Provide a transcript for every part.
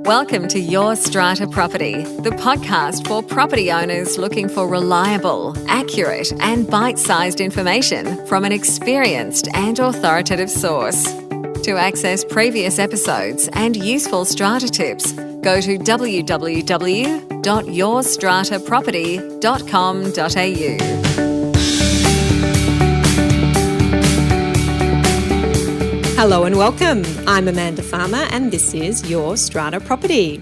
Welcome to Your Strata Property, the podcast for property owners looking for reliable, accurate, and bite-sized information from an experienced and authoritative source. To access previous episodes and useful strata tips, go to www.yourstrataproperty.com.au. Hello and welcome. I'm Amanda Farmer and this is Your Strata Property.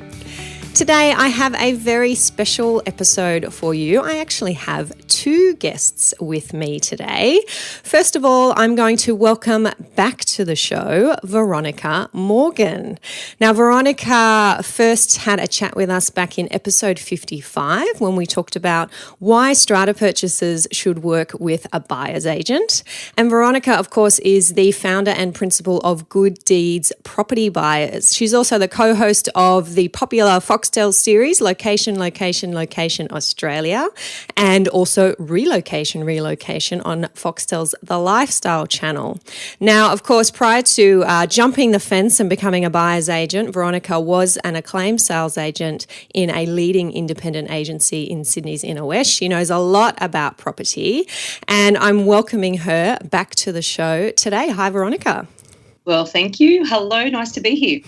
Today I have a very special episode for you. I actually have two guests with me today. First of all, I'm going to welcome back to the show Veronica Morgan. Now, Veronica first had a chat with us back in episode 55 when we talked about why strata purchasers should work with a buyer's agent. And Veronica, of course, is the founder and principal of Good Deeds Property Buyers. She's also the co-host of the popular Foxtel series, Location, Location, Location Australia, and also Relocation on Foxtel's The Lifestyle channel. Now, of course, prior to jumping the fence and becoming a buyer's agent, Veronica was an acclaimed sales agent in a leading independent agency in Sydney's Inner West. She knows a lot about property, and I'm welcoming her back to the show today. Hi, Veronica. Well, thank you. Hello, nice to be here.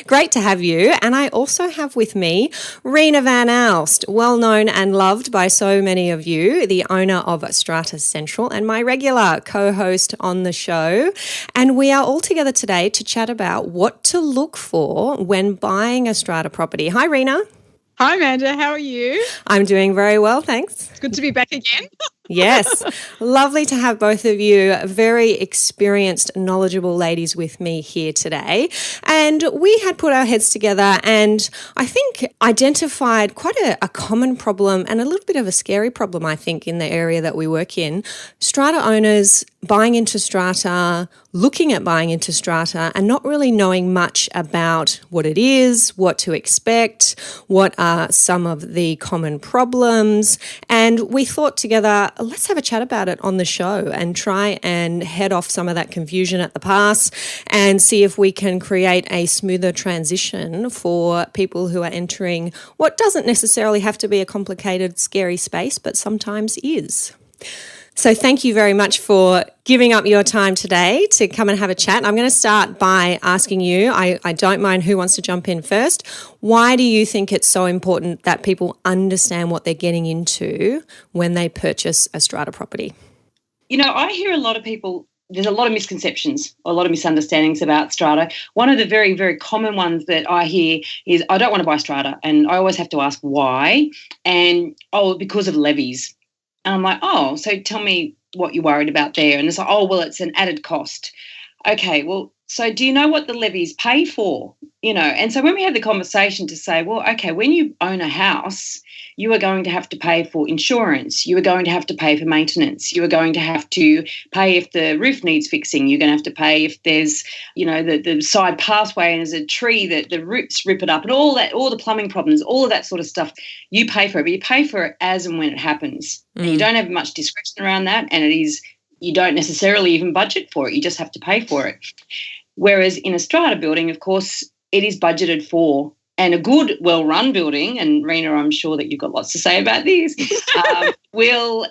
Great to have you. And I also have with me Rena Van Alst, well known and loved by so many of you, the owner of Strata Central and my regular co-host on the show. And we are all together today to chat about what to look for when buying a strata property. Hi, Rena. Hi, Amanda. How are you? I'm doing very well, thanks. It's good to be back again. Yes. Lovely to have both of you, very experienced, knowledgeable ladies with me here today. And we had put our heads together and I think identified quite a common problem and a little bit of a scary problem, I think, in the area that we work in. Strata owners buying into strata, looking at buying into strata and not really knowing much about what it is, what to expect, what are some of the common problems. And we thought together, let's have a chat about it on the show and try and head off some of that confusion at the pass and see if we can create a smoother transition for people who are entering what doesn't necessarily have to be a complicated, scary space, but sometimes is. So thank you very much for giving up your time today to come and have a chat. I'm going to start by asking you, I don't mind who wants to jump in first. Why do you think it's so important that people understand what they're getting into when they purchase a strata property? You know, I hear a lot of people, there's a lot of misconceptions, a lot of misunderstandings about strata. One of the very, very common ones that I hear is, I don't want to buy strata. And I always have to ask why. And, because of levies. And I'm like, so tell me what you're worried about there. And it's like, well, it's an added cost. Okay, well, so do you know what the levies pay for? You know, and so when we had the conversation to say, well, okay, when you own a house, you are going to have to pay for insurance. You are going to have to pay for maintenance. You are going to have to pay if the roof needs fixing. You're going to have to pay if there's, the side pathway and there's a tree that the roots rip it up and all that, all the plumbing problems, all of that sort of stuff. You pay for it, but you pay for it as and when it happens. And you don't have much discretion around that, and you don't necessarily even budget for it. You just have to pay for it. Whereas in a strata building, of course, it is budgeted for. And a good, well-run building, and Rena, I'm sure that you've got lots to say about this, will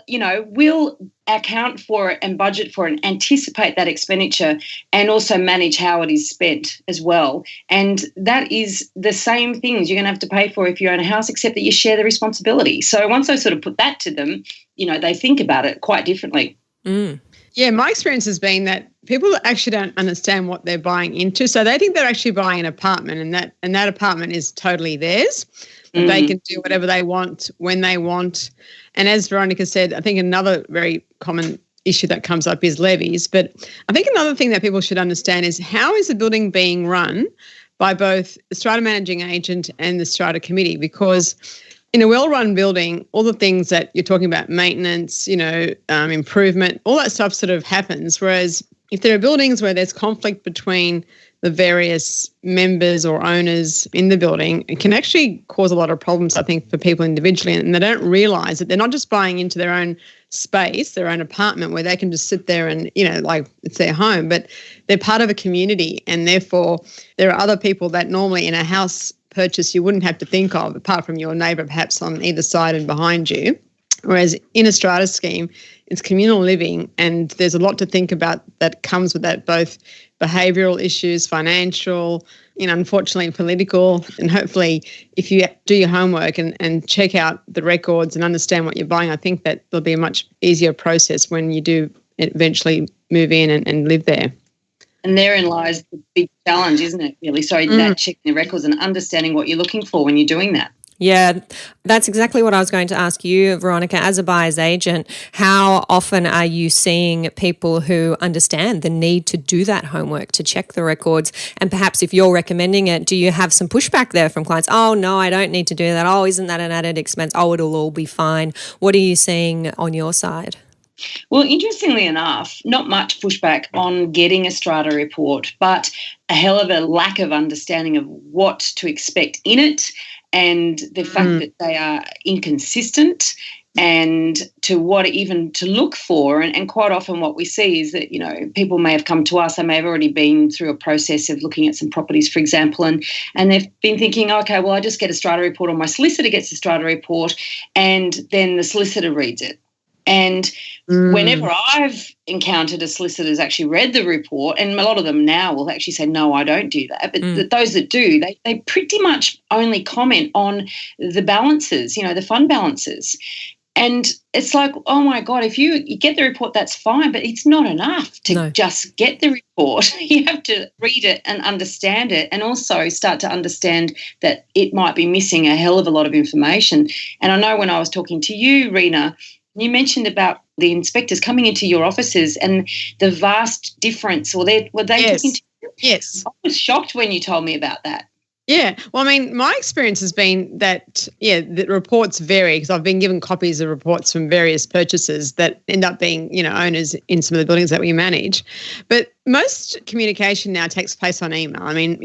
account for it and budget for it and anticipate that expenditure and also manage how it is spent as well. And that is the same things you're going to have to pay for if you own a house, except that you share the responsibility. So once I sort of put that to them, they think about it quite differently. Mm. Yeah, my experience has been that people actually don't understand what they're buying into. So they think they're actually buying an apartment and that apartment is totally theirs. They can do whatever they want when they want. And as Veronica said, I think another very common issue that comes up is levies. But I think another thing that people should understand is, how is the building being run by both the strata managing agent and the strata committee? Because in a well-run building, all the things that you're talking about, maintenance, improvement, all that stuff sort of happens. Whereas if there are buildings where there's conflict between the various members or owners in the building, it can actually cause a lot of problems, I think, for people individually. And they don't realise that they're not just buying into their own space, their own apartment where they can just sit there and, like it's their home, but they're part of a community. And therefore, there are other people that normally in a house purchase you wouldn't have to think of, apart from your neighbour perhaps on either side and behind you. Whereas in a strata scheme, it's communal living, and there's a lot to think about that comes with that, both behavioural issues, financial, unfortunately political. And hopefully if you do your homework and check out the records and understand what you're buying, I think that there'll be a much easier process when you do eventually move in and live there. And therein lies the big challenge, isn't it, really? So that checking the records and understanding what you're looking for when you're doing that. Yeah, that's exactly what I was going to ask you, Veronica. As a buyer's agent, how often are you seeing people who understand the need to do that homework, to check the records? And perhaps if you're recommending it, do you have some pushback there from clients? Oh, no, I don't need to do that. Oh, isn't that an added expense? Oh, it'll all be fine. What are you seeing on your side? Well, interestingly enough, not much pushback on getting a strata report, but a hell of a lack of understanding of what to expect in it, and the fact that they are inconsistent, and to what even to look for. And quite often what we see is that, people may have come to us, they may have already been through a process of looking at some properties, for example, and they've been thinking, okay, well, I just get a strata report, or my solicitor gets a strata report, and then the solicitor reads it. And whenever I've encountered a solicitor who's actually read the report, and a lot of them now will actually say, no, I don't do that. But those that do, they pretty much only comment on the balances, the fund balances. And it's like, oh, my God, if you get the report, that's fine, but it's not enough to just get the report. You have to read it and understand it, and also start to understand that it might be missing a hell of a lot of information. And I know when I was talking to you, Rena, you mentioned about the inspectors coming into your offices and the vast difference. Were they talking to you? Yes. I was shocked when you told me about that. Yeah. Well, I mean, my experience has been that, the reports vary, because I've been given copies of reports from various purchasers that end up being, owners in some of the buildings that we manage. But most communication now takes place on email. I mean,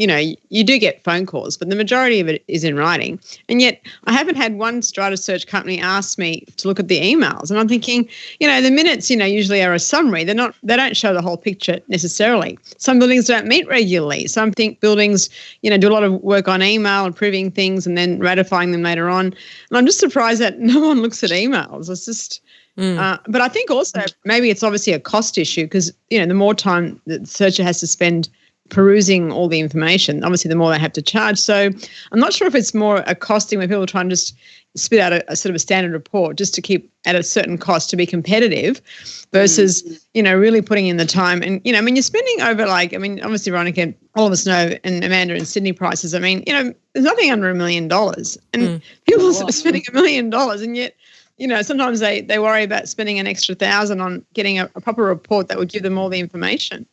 you do get phone calls, but the majority of it is in writing. And yet I haven't had one strata search company ask me to look at the emails. And I'm thinking, the minutes, usually are a summary. They don't show the whole picture necessarily. Some buildings don't meet regularly. Some buildings, do a lot of work on email, approving things and then ratifying them later on. And I'm just surprised that no one looks at emails. It's just... but I think also maybe it's obviously a cost issue, because, the more time the searcher has to spend perusing all the information, obviously the more they have to charge. So I'm not sure if it's more a costing where people try and just spit out a sort of a standard report just to keep at a certain cost to be competitive, versus, really putting in the time. And, you're spending over obviously, Veronica, all of us know, and Amanda, in Sydney prices, there's nothing under $1 million. And people are spending $1 million, and yet, sometimes they worry about spending an extra $1,000 on getting a proper report that would give them all the information.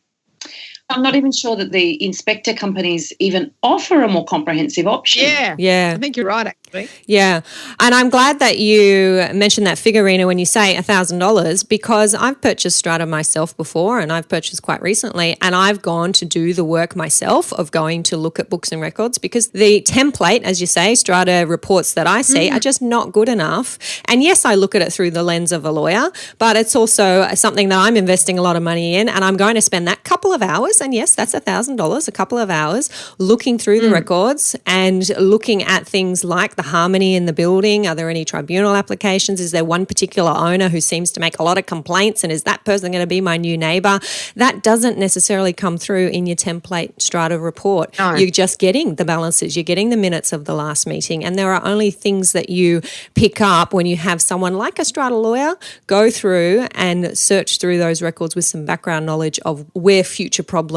I'm not even sure that the inspector companies even offer a more comprehensive option. Yeah. I think you're right, actually. Yeah. And I'm glad that you mentioned that figure, Rena, when you say $1,000, because I've purchased strata myself before, and I've purchased quite recently, and I've gone to do the work myself of going to look at books and records, because the template, as you say, strata reports that I see are just not good enough. And yes, I look at it through the lens of a lawyer, but it's also something that I'm investing a lot of money in, and I'm going to spend that couple of hours, and yes, that's $1,000, a couple of hours, looking through the records and looking at things like the harmony in the building. Are there any tribunal applications? Is there one particular owner who seems to make a lot of complaints, and is that person going to be my new neighbour? That doesn't necessarily come through in your template strata report. No. You're just getting the balances, you're getting the minutes of the last meeting, and there are only things that you pick up when you have someone like a strata lawyer go through and search through those records with some background knowledge of where future problems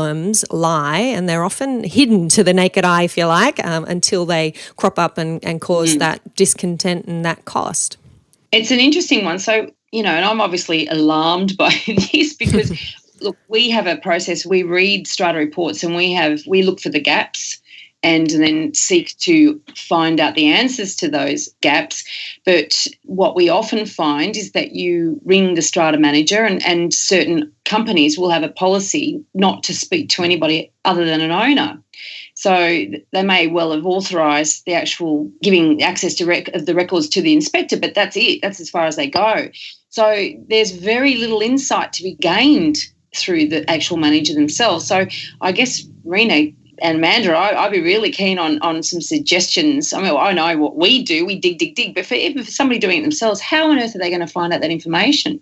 lie, and they're often hidden to the naked eye, if you like, until they crop up and cause that discontent and that cost. It's an interesting one. So, and I'm obviously alarmed by this, because, look, we have a process. We read strata reports, and we look for the gaps and then seek to find out the answers to those gaps. But what we often find is that you ring the strata manager, and certain companies will have a policy not to speak to anybody other than an owner. So they may well have authorised the actual giving access to the records to the inspector, but that's it. That's as far as they go. So there's very little insight to be gained through the actual manager themselves. So I guess, Rena, And Amanda, I'd be really keen on some suggestions. I mean, I know what we do. We dig. But for somebody doing it themselves, how on earth are they going to find out that information?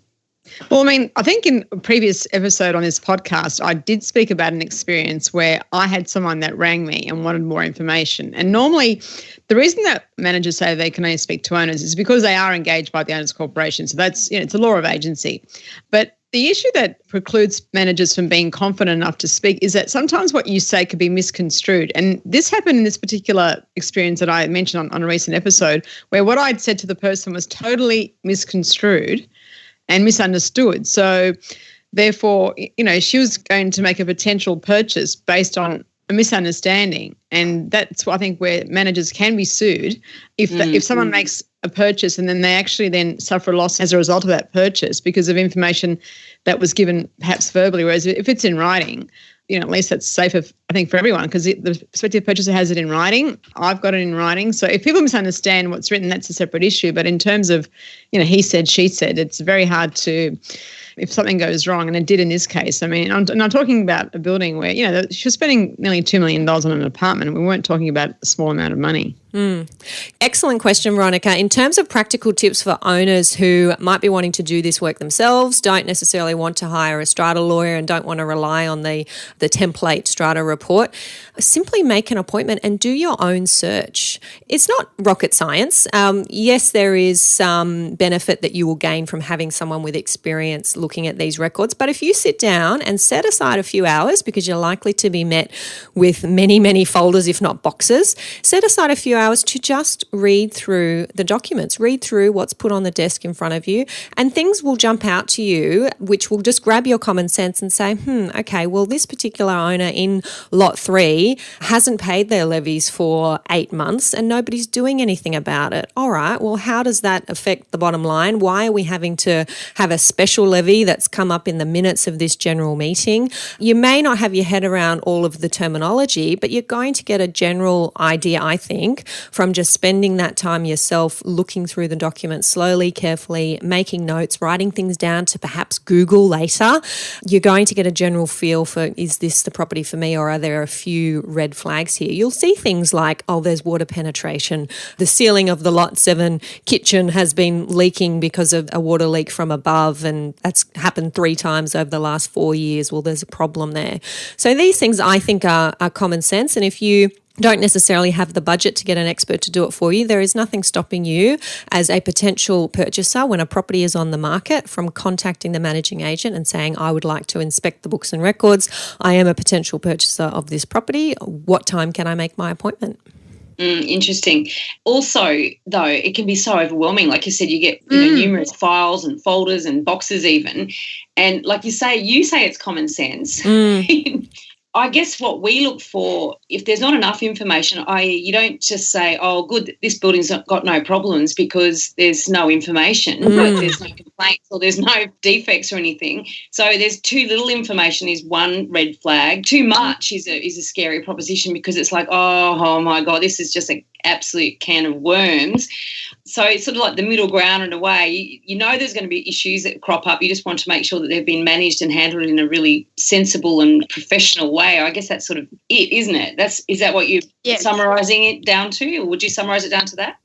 Well, I mean, I think in a previous episode on this podcast, I did speak about an experience where I had someone that rang me and wanted more information. And normally, the reason that managers say they can only speak to owners is because they are engaged by the owners corporation. So that's, it's a law of agency. But the issue that precludes managers from being confident enough to speak is that sometimes what you say could be misconstrued. And this happened in this particular experience that I mentioned on a recent episode, where what I'd said to the person was totally misconstrued and misunderstood. So therefore, she was going to make a potential purchase based on a misunderstanding. And that's, I think, where managers can be sued if someone makes a purchase and then they actually then suffer a loss as a result of that purchase because of information that was given perhaps verbally. Whereas if it's in writing, at least that's safer, I think, for everyone, because the prospective purchaser has it in writing. I've got it in writing. So if people misunderstand what's written, that's a separate issue. But in terms of, he said, she said, it's very hard to, if something goes wrong, and it did in this case. I mean, I'm talking about a building where, she was spending nearly $2 million on an apartment, and we weren't talking about a small amount of money. Excellent question, Veronica. In terms of practical tips for owners who might be wanting to do this work themselves, don't necessarily want to hire a strata lawyer and don't want to rely on the template strata report, simply make an appointment and do your own search. It's not rocket science. Yes, there is some benefit that you will gain from having someone with experience looking at these records, but if you sit down and set aside a few hours, because you're likely to be met with many, many folders, if not boxes, set aside a few hours to just read through the documents, read through what's put on the desk in front of you, and things will jump out to you, which will just grab your common sense and say, okay, well, this particular owner in lot 3 hasn't paid their levies for 8 months and nobody's doing anything about it. All right, well, how does that affect the bottom line? Why are we having to have a special levy that's come up in the minutes of this general meeting? You may not have your head around all of the terminology, but you're going to get a general idea, I think, from just spending that time yourself looking through the documents slowly, carefully, making notes, writing things down to perhaps Google later. You're going to get a general feel for, is this the property for me, or are there a few red flags here? You'll see things like, there's water penetration. The ceiling of the lot 7 kitchen has been leaking because of a water leak from above, and that's happened 3 times over the last 4 years. Well, there's a problem there. So these things I think are common sense, and if you don't necessarily have the budget to get an expert to do it for you, there is nothing stopping you as a potential purchaser when a property is on the market from contacting the managing agent and saying, I would like to inspect the books and records. I am a potential purchaser of this property. What time can I make my appointment? Interesting. Also, though, it can be so overwhelming. Like you said, you get numerous files and folders and boxes even. And like you say it's common sense. I guess what we look for, if there's not enough information, you don't just say, good, this building's got no problems because there's no information, but there's no complaints or there's no defects or anything. So there's too little information is one red flag. Too much is a scary proposition because it's like, oh my God, this is just an absolute can of worms. So it's sort of like the middle ground in a way. You know there's going to be issues that crop up. You just want to make sure that they've been managed and handled in a really sensible and professional way. I guess that's sort of it, isn't it? Is that what you're summarising it down to, or would you summarise it down to that?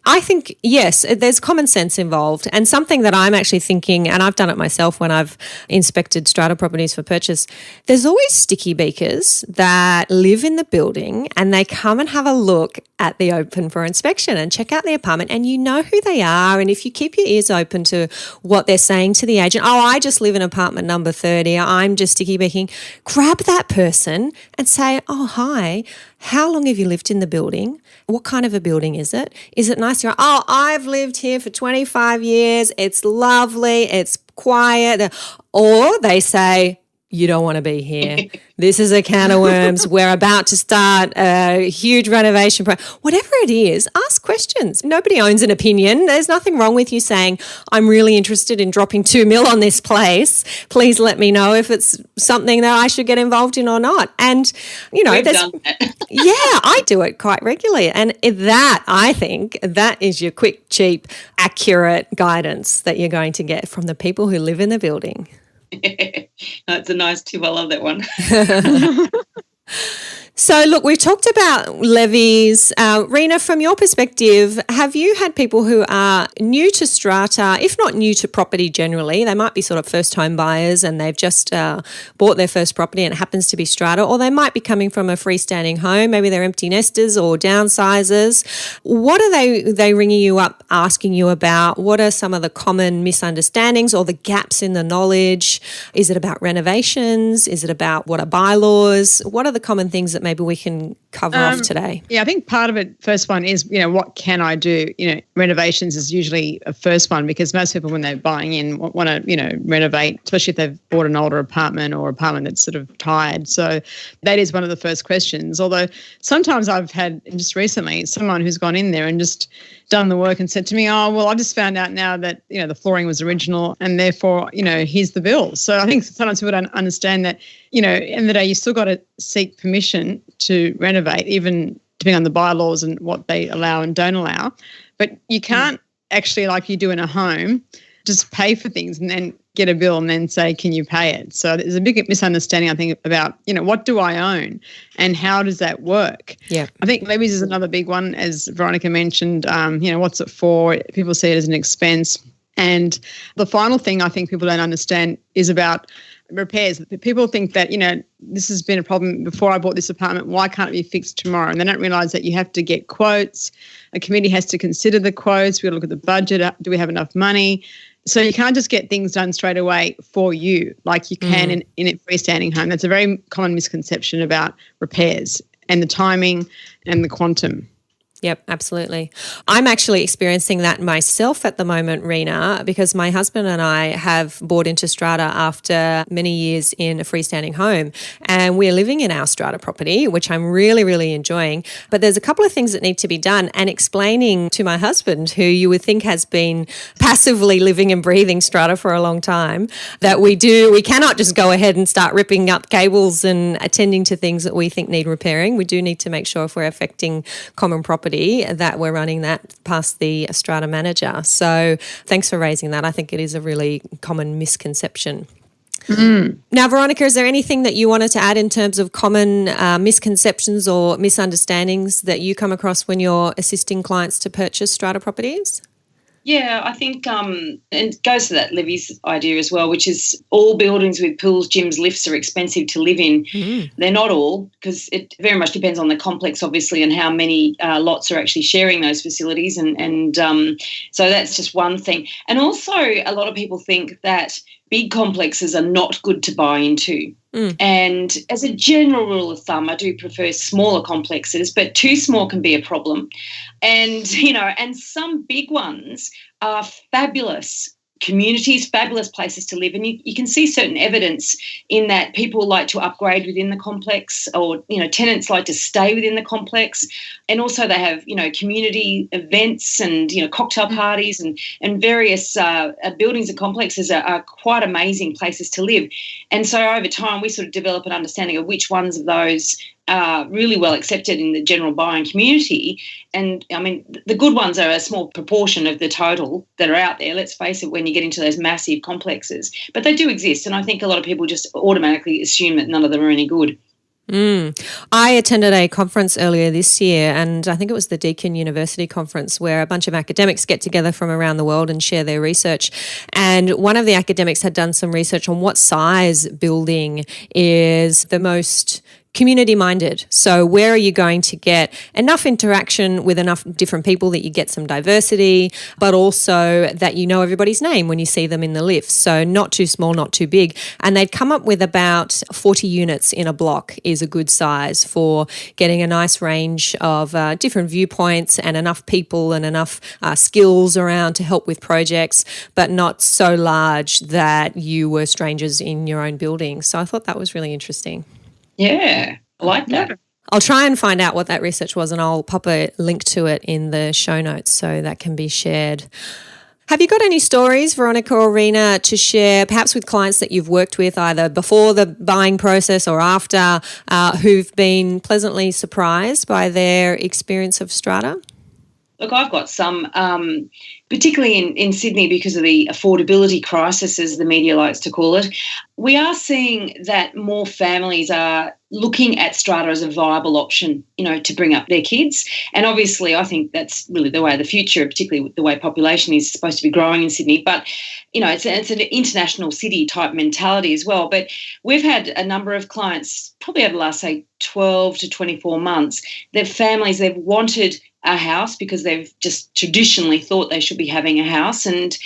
I think, yes, there's common sense involved, and something that I'm actually thinking, and I've done it myself when I've inspected strata properties for purchase, there's always sticky beakers that live in the building and they come and have a look at the open for inspection and check out the apartment, and you know who they are. And if you keep your ears open to what they're saying to the agent, I just live in apartment number 30, I'm just sticky beaking, grab that person and say, hi, how long have you lived in the building? What kind of a building is it? Is it nice? I've lived here for 25 years. It's lovely. It's quiet. Or they say, you don't want to be here. This is a can of worms. We're about to start a huge renovation. Whatever it is, ask questions. Nobody owns an opinion. There's nothing wrong with you saying, I'm really interested in dropping $2 million on this place. Please let me know if it's something that I should get involved in or not. And, We've done that. Yeah, I do it quite regularly. And that, I think, that is your quick, cheap, accurate guidance that you're going to get from the people who live in the building. That's a nice tip. I love that one. So, look, we've talked about levies. Rena, from your perspective, have you had people who are new to strata, if not new to property generally? They might be sort of first home buyers and they've just bought their first property and it happens to be strata, or they might be coming from a freestanding home. Maybe they're empty nesters or downsizers. What are they ringing you up, asking you about? What are some of the common misunderstandings or the gaps in the knowledge? Is it about renovations? Is it about what are bylaws? What are the common things that maybe we can cover off today? Yeah, I think part of it, first one is, what can I do? Renovations is usually a first one because most people when they're buying in want to, renovate, especially if they've bought an older apartment or apartment that's sort of tired. So that is one of the first questions. Although sometimes I've had just recently someone who's gone in there and just done the work and said to me, oh, well, I just found out now that, the flooring was original and therefore, here's the bill. So I think sometimes people don't understand that, end of the day, you still got to seek permission to renovate, even depending on the bylaws and what they allow and don't allow. But you can't actually, like you do in a home, just pay for things and then get a bill and then say, can you pay it? So there's a big misunderstanding, I think, about, what do I own and how does that work? Yeah. I think levies is another big one, as Veronica mentioned, what's it for? People see it as an expense. And the final thing I think people don't understand is about repairs. People think that, this has been a problem before I bought this apartment. Why can't it be fixed tomorrow? And they don't realise that you have to get quotes. A committee has to consider the quotes. We look at the budget. Do we have enough money? So you can't just get things done straight away for you like you can in a freestanding home. That's a very common misconception about repairs and the timing and the quantum. Yep, absolutely. I'm actually experiencing that myself at the moment, Rena, because my husband and I have bought into strata after many years in a freestanding home, and we're living in our strata property, which I'm really, really enjoying. But there's a couple of things that need to be done, and explaining to my husband, who you would think has been passively living and breathing strata for a long time, that we cannot just go ahead and start ripping up cables and attending to things that we think need repairing. We do need to make sure if we're affecting common property that we're running that past the strata manager. So thanks for raising that. I think it is a really common misconception. Now, Veronica, is there anything that you wanted to add in terms of common misconceptions or misunderstandings that you come across when you're assisting clients to purchase strata properties? Yeah, I think and it goes to that levies idea as well, which is all buildings with pools, gyms, lifts are expensive to live in. They're not all, because it very much depends on the complex, obviously, and how many lots are actually sharing those facilities. And so that's just one thing. And also a lot of people think that big complexes are not good to buy into. And as a general rule of thumb, I do prefer smaller complexes, but too small can be a problem. And, and some big ones are fabulous communities, fabulous places to live. And you can see certain evidence in that people like to upgrade within the complex, or, tenants like to stay within the complex. And also they have, community events and, cocktail parties and various buildings and complexes are quite amazing places to live. And so over time we sort of develop an understanding of which ones of those are really well accepted in the general buying community. And, I mean, the good ones are a small proportion of the total that are out there, let's face it, when you get into those massive complexes. But they do exist, and I think a lot of people just automatically assume that none of them are any good. I attended a conference earlier this year, and I think it was the Deakin University conference, where a bunch of academics get together from around the world and share their research. And one of the academics had done some research on what size building is the most community-minded. So where are you going to get enough interaction with enough different people that you get some diversity, but also that you know everybody's name when you see them in the lift. So not too small, not too big. And they'd come up with about 40 units in a block is a good size for getting a nice range of different viewpoints and enough people and enough skills around to help with projects, but not so large that you were strangers in your own building. So I thought that was really interesting. Yeah, I like that. I'll try and find out what that research was, and I'll pop a link to it in the show notes so that can be shared. Have you got any stories, Veronica or Rena, to share perhaps with clients that you've worked with either before the buying process or after who've been pleasantly surprised by their experience of strata? Look, I've got some, particularly in Sydney because of the affordability crisis, as the media likes to call it. We are seeing that more families are looking at strata as a viable option, to bring up their kids. And obviously, I think that's really the way of the future, particularly with the way population is supposed to be growing in Sydney. But, it's an international city type mentality as well. But we've had a number of clients, probably over the last, say, 12 to 24 months, they've wanted a house because they've just traditionally thought they should be having a house, and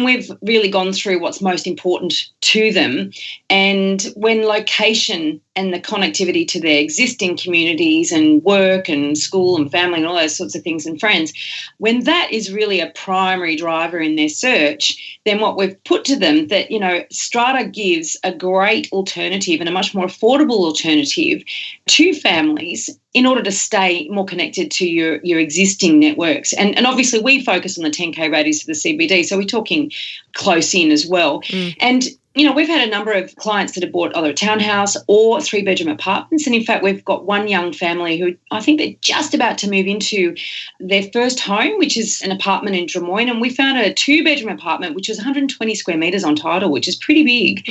we've really gone through what's most important to them. And when location and the connectivity to their existing communities and work and school and family and all those sorts of things and friends, when that is really a primary driver in their search, then what we've put to them that, strata gives a great alternative and a much more affordable alternative to families in order to stay more connected to your existing networks. And obviously we focus on the 10K radius of the CBD, so we're talking close in as well. And we've had a number of clients that have bought either a townhouse or 3-bedroom apartments. And in fact, we've got one young family who I think they're just about to move into their first home, which is an apartment in Drummoyne. And we found a 2-bedroom apartment, which was 120 square metres on title, which is pretty big.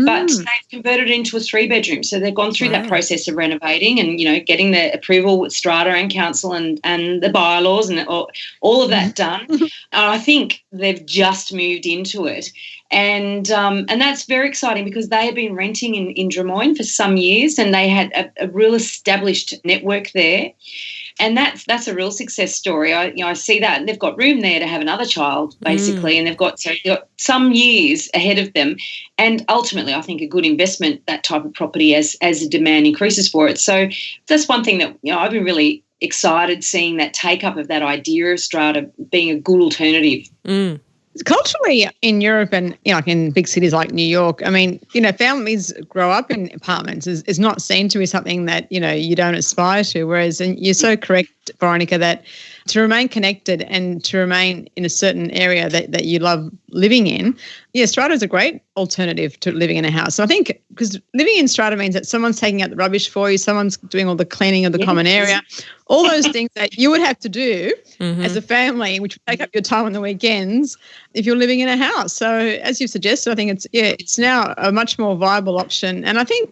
But they've converted it into a 3-bedroom. So they've gone through that process of renovating and, getting the approval with strata and council and the bylaws and all of that done. I think they've just moved into it. And that's very exciting because they had been renting in Drummoyne for some years, and they had a real established network there. And that's a real success story. I see that. And they've got room there to have another child, basically, and they've got some years ahead of them. And ultimately, I think a good investment, that type of property, as the demand increases for it. So that's one thing that I've been really excited seeing, that take up of that idea of strata being a good alternative. Culturally in Europe and like in big cities like New York, I mean, families grow up in apartments is not seen to be something that, you don't aspire to. Whereas, and you're so correct, Veronica, that to remain connected and to remain in a certain area that you love living in, strata is a great alternative to living in a house. So I think because living in strata means that someone's taking out the rubbish for you, someone's doing all the cleaning of the common area, all those things that you would have to do as a family, which would take up your time on the weekends if you're living in a house. So as you've suggested, I think it's now a much more viable option. And I think,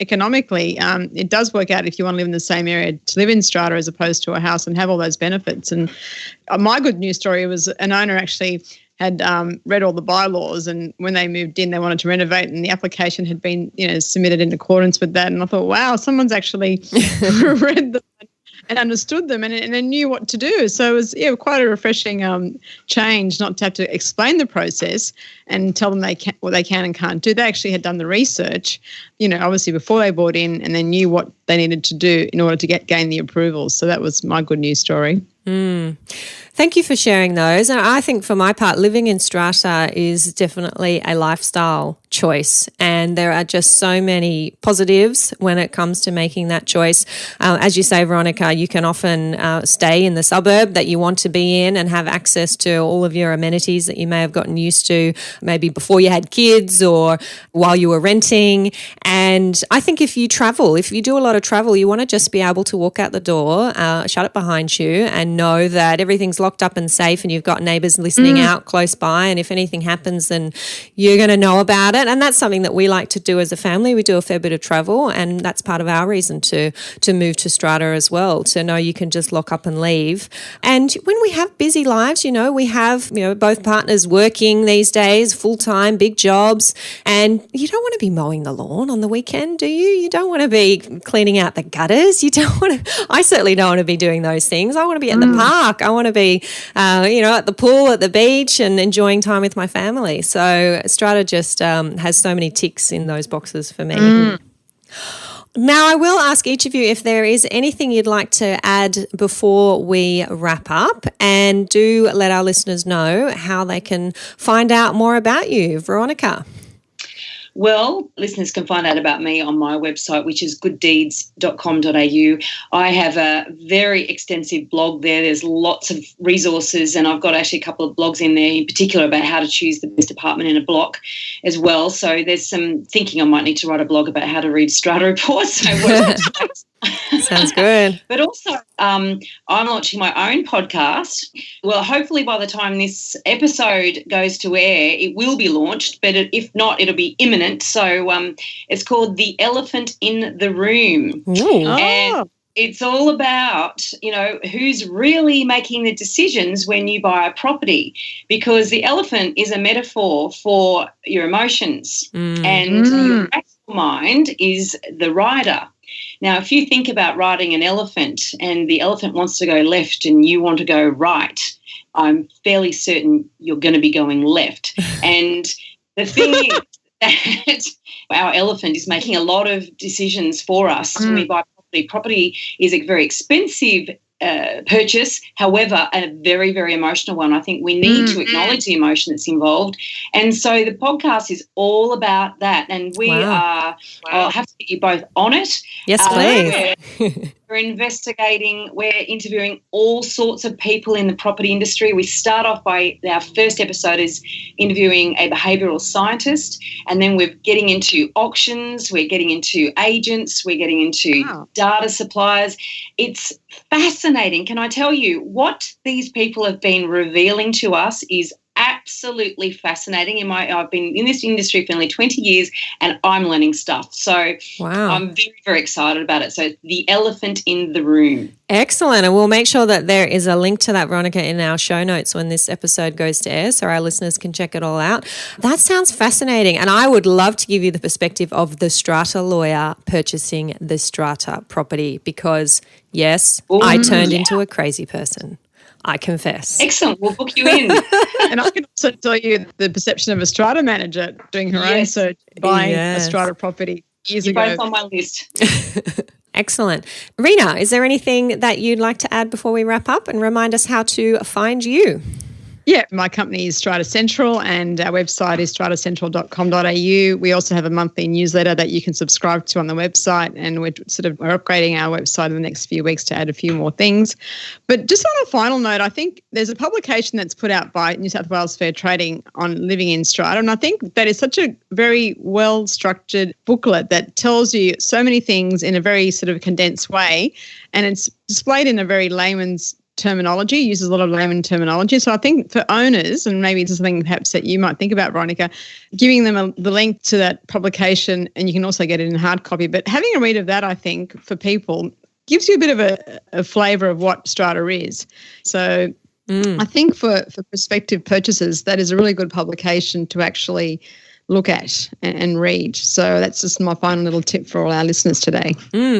economically, it does work out if you want to live in the same area to live in strata as opposed to a house and have all those benefits. And my good news story was an owner actually had read all the bylaws, and when they moved in, they wanted to renovate, and the application had been, submitted in accordance with that. And I thought, wow, someone's actually read them and understood them and knew what to do. So it was quite a refreshing change, not to have to explain the process and tell them what they can and can't do. They actually had done the research, obviously before they bought in, and they knew what they needed to do in order to gain the approvals. So that was my good news story. Thank you for sharing those. And I think for my part, living in strata is definitely a lifestyle choice, and there are just so many positives when it comes to making that choice. As you say, Veronica, you can often stay in the suburb that you want to be in and have access to all of your amenities that you may have gotten used to maybe before you had kids or while you were renting. And I think if you do a lot of travel, you want to just be able to walk out the door, shut it behind you, and know that everything's locked up and safe, and you've got neighbours listening out close by, and if anything happens, then you're going to know about it. And that's something that we like to do as a family. We do a fair bit of travel, and that's part of our reason to move to strata as well, to know you can just lock up and leave. And when we have busy lives, we have both partners working these days, full-time, big jobs, and you don't want to be mowing the lawn on the weekend, do you? You don't want to be cleaning out the gutters. You don't want to. I certainly don't want to be doing those things. I want to be at the park. I want to be at the pool, at the beach, and enjoying time with my family. So strata just has so many ticks in those boxes for me. Now, I will ask each of you if there is anything you'd like to add before we wrap up, and do let our listeners know how they can find out more about you. Veronica. Well, listeners can find out about me on my website, which is gooddeeds.com.au. I have a very extensive blog there. There's lots of resources, and I've got actually a couple of blogs in there in particular about how to choose the best apartment in a block as well. So there's some thinking I might need to write a blog about how to read strata reports. So Sounds good. But also, I'm launching my own podcast. Well, hopefully by the time this episode goes to air, it will be launched, but if not, it'll be imminent. So it's called The Elephant in the Room. Ooh. And it's all about, who's really making the decisions when you buy a property, because the elephant is a metaphor for your emotions and your rational mind is the rider. Now, if you think about riding an elephant and the elephant wants to go left and you want to go right, I'm fairly certain you're going to be going left. And the thing is that our elephant is making a lot of decisions for us when we buy property. Property is a very expensive purchase, however, a very, very emotional one. I think we need to acknowledge the emotion that's involved. And so the podcast is all about that. And we I'll have to get you both on it. Yes, please. We're investigating, we're interviewing all sorts of people in the property industry. We start off by, our first episode is interviewing a behavioural scientist, and then we're getting into auctions, we're getting into agents, we're getting into data suppliers. It's fascinating. Can I tell you, what these people have been revealing to us is absolutely fascinating. I've been in this industry for nearly 20 years and I'm learning stuff. So I'm very, very excited about it. So The Elephant in the Room. Excellent. And we'll make sure that there is a link to that, Veronica, in our show notes when this episode goes to air so our listeners can check it all out. That sounds fascinating. And I would love to give you the perspective of the strata lawyer purchasing the strata property because, yes, I turned into a crazy person. I confess. Excellent. We'll book you in. And I can also tell you the perception of a strata manager doing her own search, buying a strata property years ago. You're both on my list. Excellent. Rena, is there anything that you'd like to add before we wrap up and remind us how to find you? Yeah, my company is Strata Central and our website is stratacentral.com.au. We also have a monthly newsletter that you can subscribe to on the website, and we're upgrading our website in the next few weeks to add a few more things. But just on a final note, I think there's a publication that's put out by New South Wales Fair Trading on living in strata, and I think that is such a very well-structured booklet that tells you so many things in a very sort of condensed way, and it's displayed in a very layman's terminology, uses a lot of layman terminology. So I think for owners, and maybe it's something perhaps that you might think about, Veronica, giving them the link to that publication, and you can also get it in hard copy. But having a read of that, I think, for people gives you a bit of a flavour of what strata is. So I think for prospective purchasers, that is a really good publication to actually look at and read. So that's just my final little tip for all our listeners today.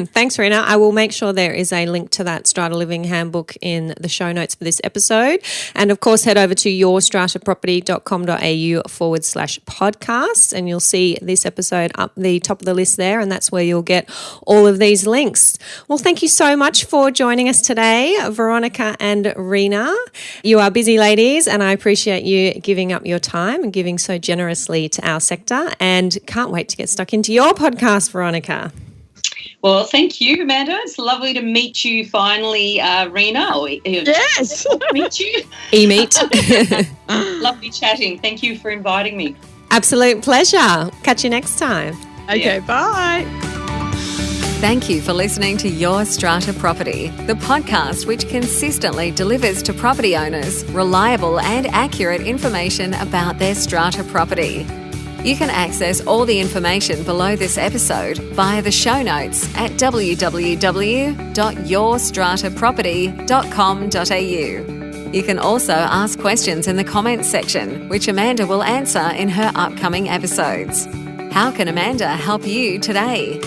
Thanks, Rena. I will make sure there is a link to that Strata Living Handbook in the show notes for this episode. And of course, head over to yourstrataproperty.com.au/podcasts and you'll see this episode up the top of the list there, and that's where you'll get all of these links. Well, thank you so much for joining us today, Veronica and Rena. You are busy ladies, and I appreciate you giving up your time and giving so generously to our sector, and can't wait to get stuck into your podcast, Veronica. Well, thank you, Amanda. It's lovely to meet you finally, Rena. Yes. Meet you. E-meet. Lovely chatting. Thank you for inviting me. Absolute pleasure. Catch you next time. Okay, bye. Thank you for listening to Your Strata Property, the podcast which consistently delivers to property owners reliable and accurate information about their strata property. You can access all the information below this episode via the show notes at www.yourstrataproperty.com.au. You can also ask questions in the comments section, which Amanda will answer in her upcoming episodes. How can Amanda help you today?